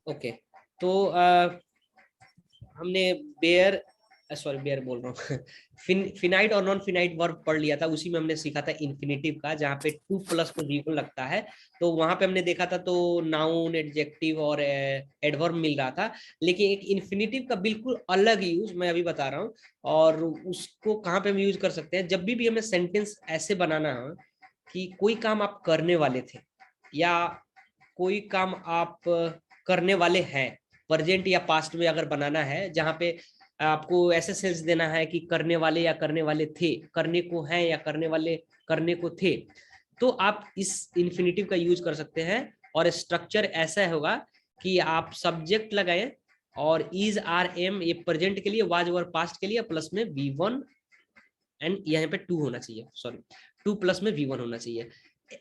Okay, तो हमने bear बोल रहा हूँ फिनाइट और नॉन फिनाइट वर्ब पढ़ लिया था, उसी में हमने सीखा था इन्फिनेटिव का, जहाँ पे टू प्लस में वी लगता है। तो वहां पे हमने देखा था तो नाउन, एडजेक्टिव और एडवर्ब मिल रहा था। लेकिन एक इन्फिनेटिव का बिल्कुल अलग यूज मैं अभी बता रहा हूँ, और उसको कहाँ पे हम यूज कर सकते हैं, जब भी हमें सेंटेंस ऐसे बनाना है कि कोई काम आप करने वाले थे, या कोई काम आप करने वाले हैं, प्रेजेंट या पास्ट में अगर बनाना है, जहाँ पे आपको ऐसे सेंस देना है कि करने वाले या करने वाले थे, करने को हैं या करने वाले करने को थे, तो आप इस इन्फिनेटिव का यूज कर सकते हैं। और स्ट्रक्चर ऐसा होगा कि आप सब्जेक्ट लगाए और इज आर एम, ये प्रेजेंट के लिए, वाज और पास्ट के लिए, प्लस में V1 एंड यहाँ पे 2 होना चाहिए, सॉरी 2 प्लस में V1 होना चाहिए।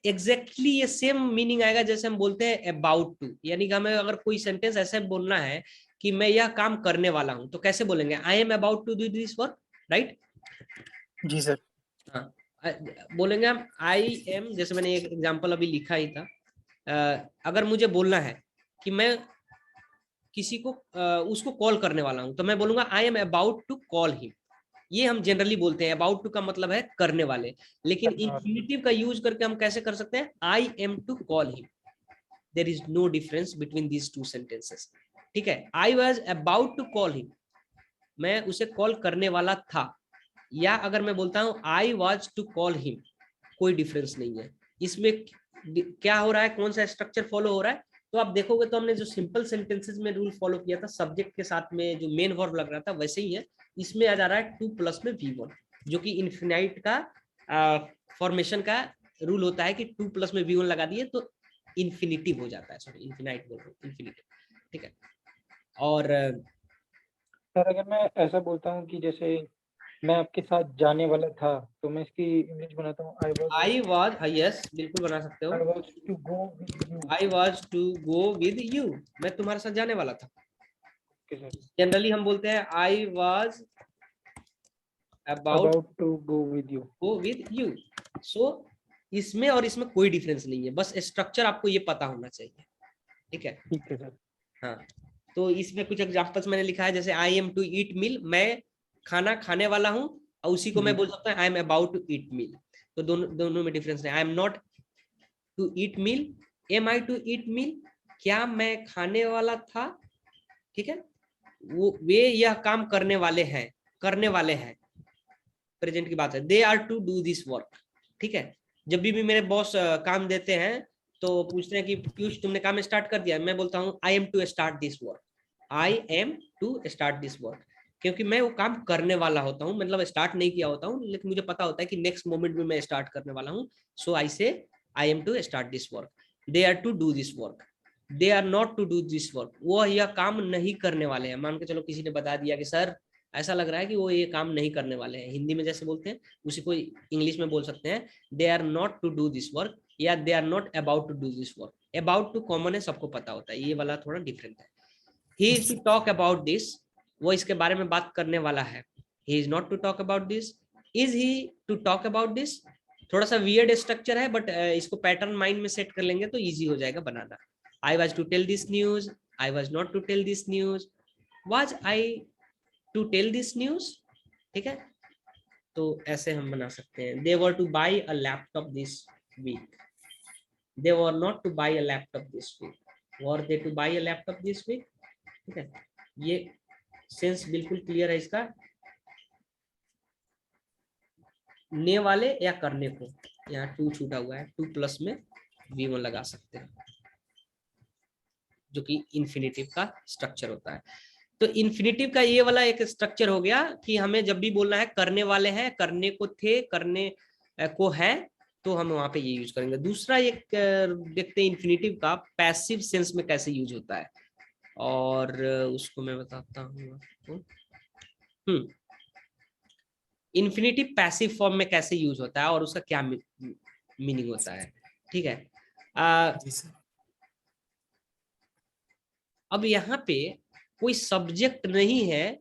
एग्जैक्टली ये सेम मीनिंग आएगा जैसे हम बोलते हैं अबाउट टू, यानी कि हमें अगर कोई सेंटेंस ऐसे बोलना है कि मैं यह काम करने वाला हूं, तो कैसे बोलेंगे, I am about to do this work, right. जी सर। हाँ, बोलेंगे हम आई एम, जैसे मैंने एक एग्जांपल अभी लिखा ही था, अगर मुझे बोलना है कि मैं किसी को उसको कॉल करने वाला हूं, तो मैं बोलूंगा I am about to call him. ये हम जनरली बोलते हैं, अबाउट टू का मतलब है करने वाले। लेकिन इन्फिनिटिव का यूज करके हम कैसे कर सकते हैं, I am to call him, there is no difference between these two sentences. ठीक है, I was about to call him, मैं उसे कॉल करने वाला था। या अगर मैं बोलता हूं I was to call him, कोई डिफरेंस नहीं है इसमें। क्या हो रहा है, कौन सा स्ट्रक्चर फॉलो हो रहा है, तो आप देखोगे तो हमने जो सिंपल सेंटेंसेस में रूल फॉलो किया था, सब्जेक्ट के साथ में जो मेन वर्ब लग रहा था, वैसे ही है। इसमें आ जा रहा है 2 प्लस में V1, जो कि इन्फिनाइट का फॉर्मेशन का रूल होता है कि 2 प्लस में V1 लगा दिए तो इन्फिनिटिव हो जाता है, सॉरी इन्फिनाइट बोल रहा हूँ, इन्फिनिटिव। ठीक है, और सर अगर मैं ऐसा बोलता हूँ कि जैसे मैं आपके साथ जाने वाला था, तो मैं इसकी इंग्लिश बनाता हूँ आई वाज, यस बिल्कुल बना सकते हो, I was to go with you. I was to go with you, मैं तुम्हारे साथ जाने वाला था। Okay sir. जनरली हम बोलते हैं I was about about to go with you. Go with you. So इसमें और इसमें कोई डिफरेंस नहीं है, बस स्ट्रक्चर आपको ये पता होना चाहिए। ठीक है, ठीक है सर। हाँ। तो इसमें कुछ एग्जांपल्स मैंने लिखा है, जैसे आई एम टू ईट मील, मैं खाना खाने वाला हूँ, और उसी को मैं जी बोल सकता हूँ I am about to eat meal. तो दोनों दोनों में डिफरेंस है। I am not to eat meal, am I to eat meal, क्या मैं खाने वाला था। ठीक है, वो वे यह काम करने वाले हैं, करने वाले हैं, प्रेजेंट की बात है, they are to do this work. ठीक है, जब भी मेरे बॉस काम देते हैं तो पूछते हैं कि पीयूष तुमने काम स्टार्ट कर दिया, मैं बोलता हूँ I am to start this work, I am to start this work, क्योंकि मैं वो काम करने वाला होता हूँ, मतलब स्टार्ट नहीं किया होता हूँ, लेकिन मुझे पता होता है कि नेक्स्ट मोमेंट में मैं स्टार्ट करने वाला हूँ। So I say I am to start this work, they are to do this work, they are not to do this work, वो यह काम नहीं करने वाले हैं। मान के चलो किसी ने बता दिया कि सर ऐसा लग रहा है कि वो ये काम नहीं करने वाले हैं, हिंदी में जैसे बोलते हैं उसी को इंग्लिश में बोल सकते हैं, they are not to do this work, या they are not about to do this work. About to common है, सबको पता होता है, ये वाला थोड़ा डिफरेंट है। He is to talk about this, वो इसके बारे में बात करने वाला है। He is not to talk about this, is he to talk about this. थोड़ा सा वियर्ड स्ट्रक्चर है, बट इसको पैटर्न माइंड में सेट कर लेंगे तो इजी हो जाएगा बनाना। I was to tell this news, I was not to tell this news, was I to tell this news. ठीक है, तो ऐसे हम बना सकते हैं। They were to buy a laptop this week, they were not to buy a laptop this week, were they to buy a laptop this week. ठीक है, ये सेंस बिल्कुल क्लियर है इसका। ने वाले या करने को, यहाँ टू छूटा हुआ है, 2 प्लस में V1 लगा सकते हैं, जो कि इन्फिनेटिव का स्ट्रक्चर होता है। तो इन्फिनेटिव का ये वाला एक स्ट्रक्चर हो गया कि हमें जब भी बोलना है करने वाले हैं, करने को थे, करने को है, तो हम वहां पे ये यूज करेंगे। दूसरा एक देखते हैं इन्फिनेटिव का पैसिव सेंस में कैसे यूज होता है, और उसको मैं बताता हूँ आपको। इन्फिनेटिव पैसिव फॉर्म में कैसे यूज होता है और उसका क्या मीनिंग होता है। ठीक है, जी सर। अब यहाँ पे कोई सब्जेक्ट नहीं है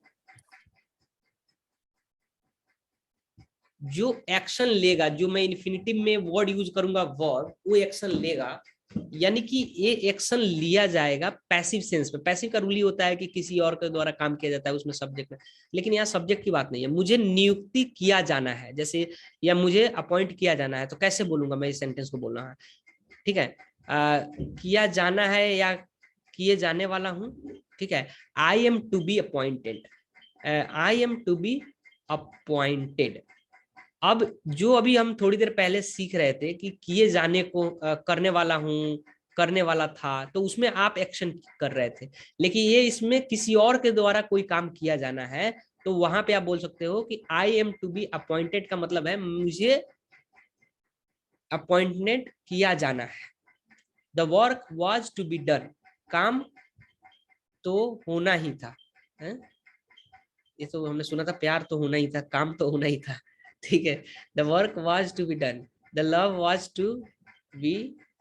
जो एक्शन लेगा, जो मैं इन्फिनिटिव में वर्ड यूज करूंगा वर्ब, वो एक्शन लेगा यानी कि ये एक्शन लिया जाएगा पैसिव सेंस में। पैसिव का रूल ही होता है कि किसी और के द्वारा काम किया जाता है उसमें सब्जेक्ट में, लेकिन यहाँ सब्जेक्ट की बात नहीं है। मुझे नियुक्ति किया जाना है जैसे, या मुझे अपॉइंट किया जाना है, तो कैसे बोलूंगा मैं इस सेंटेंस को बोलना है, ठीक है। किया जाना है या किए जाने वाला हूं, ठीक है। I am to be appointed, I am to be appointed. अब जो अभी हम थोड़ी देर पहले सीख रहे थे कि किए जाने को करने वाला हूं, करने वाला था, तो उसमें आप एक्शन कर रहे थे, लेकिन ये इसमें किसी और के द्वारा कोई काम किया जाना है, तो वहां पे आप बोल सकते हो कि I am to be appointed का मतलब है मुझे अपॉइंटमेंट किया जाना है। The work was to be done, काम तो होना ही था, है? ये तो हमने सुना था प्यार तो होना ही था, काम तो होना ही था, ठीक है। The work was to be done, the love was to be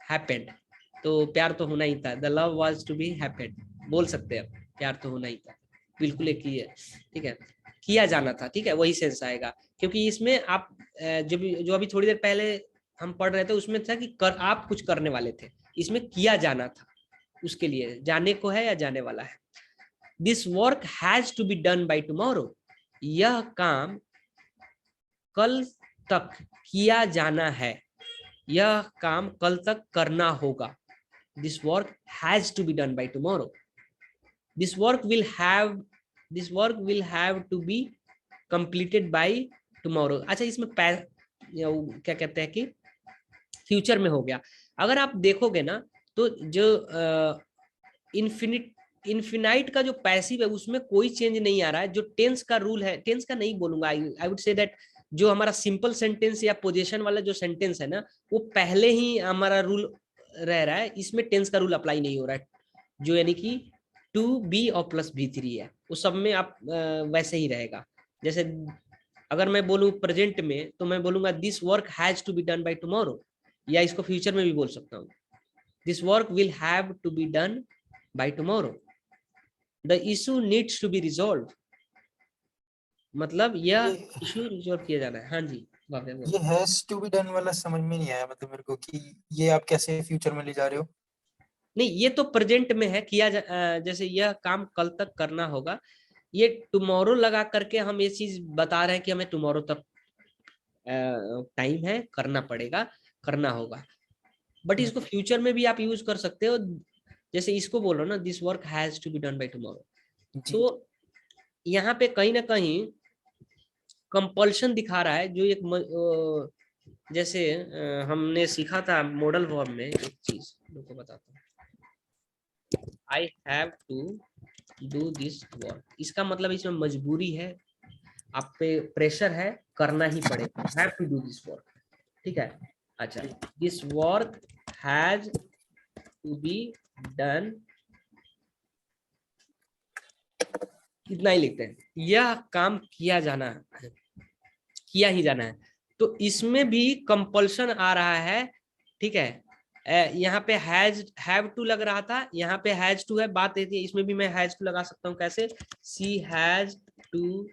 happened, तो प्यार तो होना ही था, the love was to be happened बोल सकते हैं, प्यार तो होना ही था, बिल्कुल एक ही है, ठीक है। किया जाना था, ठीक है, वही सेंस आएगा, क्योंकि इसमें आप जो अभी थोड़ी देर पहले हम पढ़ रहे थे उसमें था कि आप कुछ करने वाले थे, इसमें किया जाना था, उसके लिए जाने को है या जाने वाला है। This work has to be done by tomorrow, यह काम कल तक किया जाना है, यह काम कल तक करना होगा। This work has to be done by tomorrow, this work will have to be completed by tomorrow. अच्छा, इसमें क्या कहते हैं कि फ्यूचर में हो गया। अगर आप देखोगे ना तो जो इन्फिनाइट का जो पैसिव है उसमें कोई चेंज नहीं आ रहा है। जो टेंस का रूल है, टेंस का नहीं बोलूंगा, आई वुड से दैट जो हमारा सिंपल सेंटेंस या पोजीशन वाला जो सेंटेंस है ना, वो पहले ही हमारा रूल रह रहा है, इसमें टेंस का रूल अप्लाई नहीं हो रहा है, जो यानी कि टू बी और प्लस V3 है, उस सब में आप वैसे ही रहेगा। जैसे अगर मैं बोलूं प्रेजेंट में तो मैं बोलूंगा this work has to be done by tomorrow, या इसको फ्यूचर में भी बोल सकता हूँ, this work will have to be done by tomorrow, the issue needs to be resolve, मतलब यह इशू रिजॉल्व किया जाना है। हाँ जी, ये हैज टू बी डन वाला समझ में नहीं आया मतलब मेरे को, कि ये आप कैसे फ्यूचर में ले जा रहे हो। नहीं, ये तो प्रेजेंट में है, जैसे यह काम कल तक करना होगा, ये टुमारो लगा करके हम ये चीज बता रहे हैं कि हमें टुमारो तक टाइम है, करना पड़ेगा, करना होगा। बट इसको फ्यूचर में भी आप यूज कर सकते हो, जैसे इसको बोलो ना this work has to be done by tomorrow, तो यहाँ पे कहीं ना कहीं कंपल्शन दिखा रहा है, जो एक जैसे हमने सीखा था मॉडल वर्ब में एक चीज को बताता हूँ, I have to do this work, इसका मतलब इसमें मजबूरी है, आप पे प्रेशर है, करना ही पड़ेगा, have to do this work, ठीक है। अच्छा, this work has to be done, इतना ही लिखते हैं, यह काम किया जाना है, किया ही जाना है, तो इसमें भी कंपल्शन आ रहा है, ठीक है। यहाँ पे हैव टू लग रहा था, यहाँ पे हैज टू है, बात है इसमें भी मैं हैज टू लगा सकता हूँ, कैसे, she has to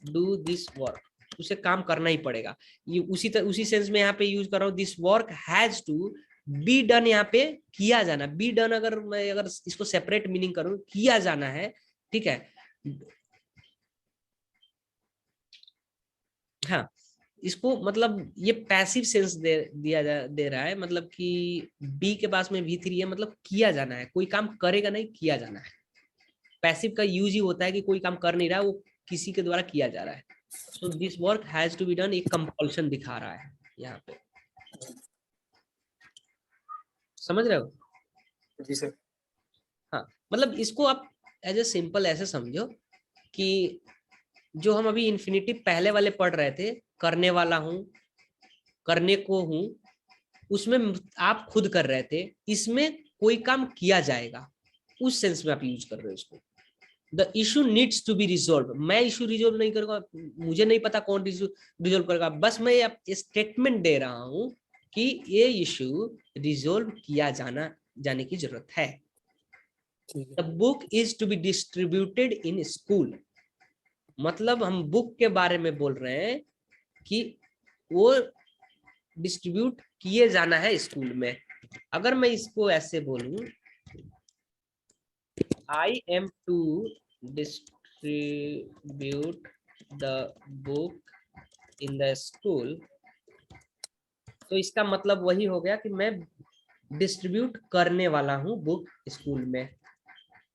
do this work, उसे काम करना ही पड़ेगा, ये उसी सेंस में यहाँ पे यूज कर रहा हूँ, this work has to be done, यहाँ पे किया जाना, बी डन अगर मैं इसको सेपरेट मीनिंग करूँ, किया जाना है, ठीक है। हाँ, इसको मतलब ये पैसिव सेंस दे रहा है, मतलब कि बी के पास में V3 है, मतलब किया जाना है, कोई काम करेगा नहीं, किया जाना है। पैसिव का यूज ही होता है कि कोई काम कर नहीं रहा है, वो किसी के द्वारा किया जा रहा है। So this work has to be done, एक कंपल्शन दिखा रहा है यहाँ पे, समझ रहे हो? जी सर। हाँ, मतलब इसको आप एज ए सिंपल ऐसे समझो कि जो हम अभी इन्फिनिटिव पहले वाले पढ़ रहे थे, करने वाला हूं, करने को हूं, उसमें आप खुद कर रहे थे, इसमें कोई काम किया जाएगा, उस सेंस में आप यूज कर रहे हो इसको। The issue needs to be resolve, मैं इशू रिजोल्व नहीं करूंगा, मुझे नहीं पता कौन रिजोल्व करेगा, बस मैं स्टेटमेंट दे रहा हूं कि ये इशू रिजोल्व किया जाने की जरूरत है। The book is to be distributed in school, मतलब हम बुक के बारे में बोल रहे हैं कि वो डिस्ट्रीब्यूट किए जाना है स्कूल में, अगर मैं इसको ऐसे बोलूं, I am to distribute the book in the school, तो इसका मतलब वही हो गया कि मैं डिस्ट्रीब्यूट करने वाला हूं बुक स्कूल में।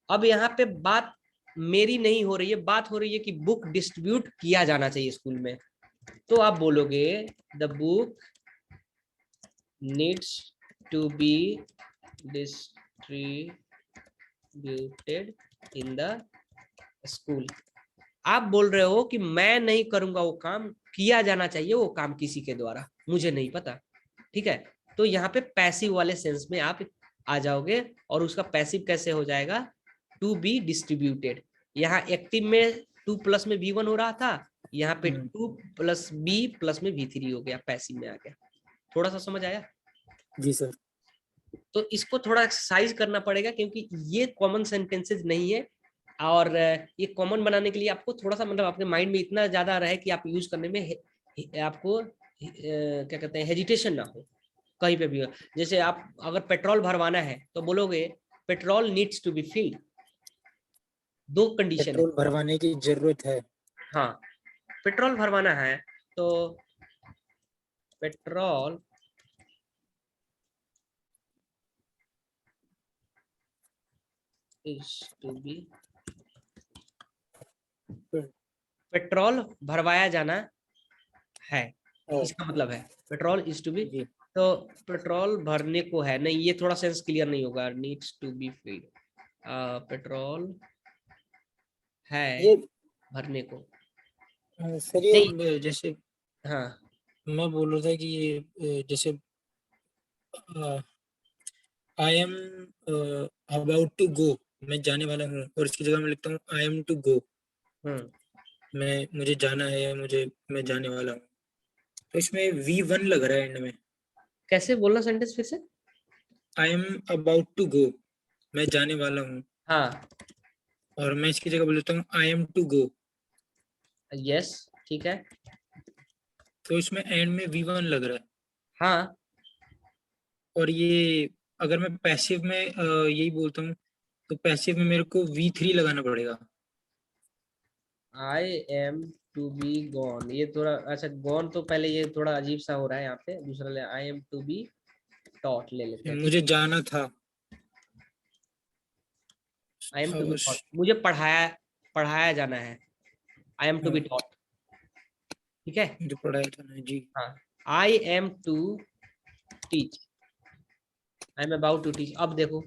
अब यहाँ पे बात मेरी नहीं हो रही है, बात हो रही है कि बुक डिस्ट्रीब्यूट किया जाना चाहिए स्कूल में। तो आप बोलोगे the book needs to be distributed in the school. आप बोल रहे हो कि मैं नहीं करूंगा वो काम, किया जाना चाहिए वो काम किसी के द्वारा, मुझे नहीं पता, ठीक है। तो यहाँ पे पैसिव वाले सेंस में आप आ जाओगे, और उसका पैसिव कैसे हो जाएगा, टू बी डिस्ट्रीब्यूटेड। यहाँ एक्टिव में 2 प्लस में V1 हो रहा था, यहाँ पे 2 प्लस B प्लस में V3 हो गया, पैसिव में आ गया। थोड़ा सा समझ आया? जी सर। तो इसको थोड़ा एक्सरसाइज करना पड़ेगा, क्योंकि ये कॉमन सेंटेंसेस नहीं है, और ये कॉमन बनाने के लिए आपको थोड़ा सा मतलब आपके माइंड में इतना ज्यादा रहे कि आप यूज करने में आपको क्या कहते हैं, हेजिटेशन ना हो कहीं पे भी। जैसे आप अगर पेट्रोल भरवाना है तो बोलोगे petrol needs to be filled. 2 condition है। पेट्रोल भरवाने की जरूरत है। हाँ, पेट्रोल भरवाना है तो petrol is to be, petrol भरवाया जाना है, इसका मतलब है पेट्रोल इज टू बी। तो पेट्रोल भरने को है नहीं, ये थोड़ा सेंस क्लियर नहीं होगा, needs to be filled, petrol है ये भरने को। सर ये जैसे हाँ, मैं बोल रहा था कि ये जैसे I am about to go, मैं जाने वाला हूँ, और इसकी जगह मैं लिखता हूँ आई एम टू गो, मुझे जाना है, मैं जाने वाला हूँ। तो इसमें V1 लग रहा है एंड में। कैसे बोलना सेंटेंस फिर से? I am about to go, मैं जाने वाला हूँ, हाँ, और मैं इसकी जगह बोलता हूँ I am to go. Yes, ठीक है। तो इसमें एंड में V1 लग रहा है। हाँ, और ये अगर मैं पैसिव में यही बोलता हूँ, तो पैसिव में मेरे को V3 लगाना पड़ेगा। I am to be gone, ये थोड़ा अच्छा, गॉन तो पहले ये थोड़ा अजीब सा हो रहा है यहाँ पे। दूसरा ले I am to be taught ले लेते हैं। मुझे जाना था। I am to be taught, मुझे पढ़ाया जाना है। I am to be taught, ठीक है। मुझे पढ़ाया जाना है जी। हाँ, I am to teach, I am about to teach. अब देखो,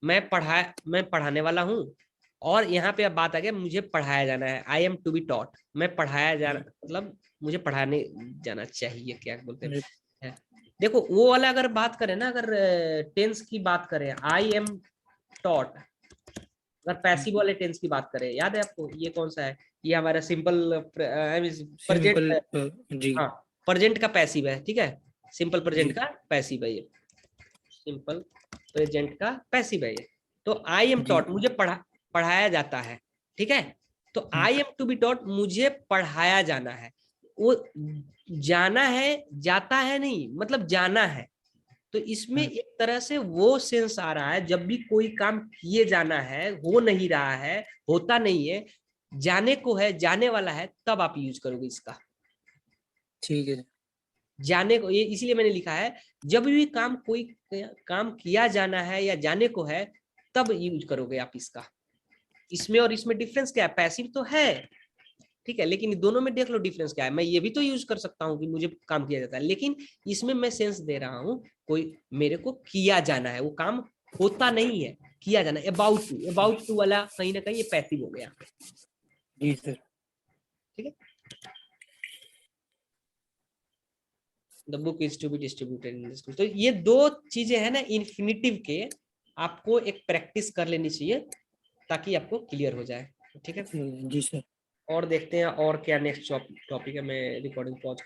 मैं पढ़ाने वाला हूँ, और यहाँ पे अब बात आ गया मुझे पढ़ाया जाना है। I am to be taught, मैं पढ़ाया जाना मतलब मुझे पढ़ाने जाना चाहिए, क्या बोलते हैं। देखो वो वाला अगर बात करें ना, अगर टेंस की बात करें, आई एम टॉट, अगर पैसिव वाले टेंस की बात करें, याद है आपको ये कौन सा है? ये हमारा सिंपल प्रेजेंट। जी। हाँ, प्रेजेंट का पैसिव है, ठीक है। सिंपल प्रेजेंट का पैसिव है ये, सिंपल प्रेजेंट का पैसिव है ये। तो आई एम टॉट, मुझे पढ़ाया जाता है, ठीक है। तो I am to be taught, मुझे पढ़ाया जाना है। वो जाना है, जाता है नहीं, मतलब जाना है। तो इसमें एक तरह से वो सेंस आ रहा है, जब भी कोई काम किए जाना है, हो नहीं रहा है, होता नहीं है, जाने को है, जाने वाला है, तब आप यूज करोगे इसका। ठीक है। जाने को, ये इसीलिए मैंने लिखा है, जब भी कोई काम किया जाना है या जाने को है, तब यूज करोगे आप इसका। इसमें और इसमें डिफरेंस क्या है? पैसिव तो है, ठीक है, लेकिन दोनों में देख लो डिफरेंस क्या है। मैं ये भी तो यूज कर सकता हूँ कि मुझे काम किया जाता है, लेकिन इसमें मैं सेंस दे रहा हूँ कोई मेरे को किया जाना है, वो काम होता नहीं है, किया जाना है। अबाउट टू वाला कहीं ना कहीं ये पैसिव हो गया। जी सर। ठीक है। The book is to be distributed in the school. तो ये 2 चीजें हैं ना इन्फिनिटिव के, आपको एक प्रैक्टिस कर लेनी चाहिए ताकि आपको क्लियर हो जाए, ठीक है। जी सर। और देखते हैं और क्या नेक्स्ट टॉपिक है। मैं रिकॉर्डिंग पॉज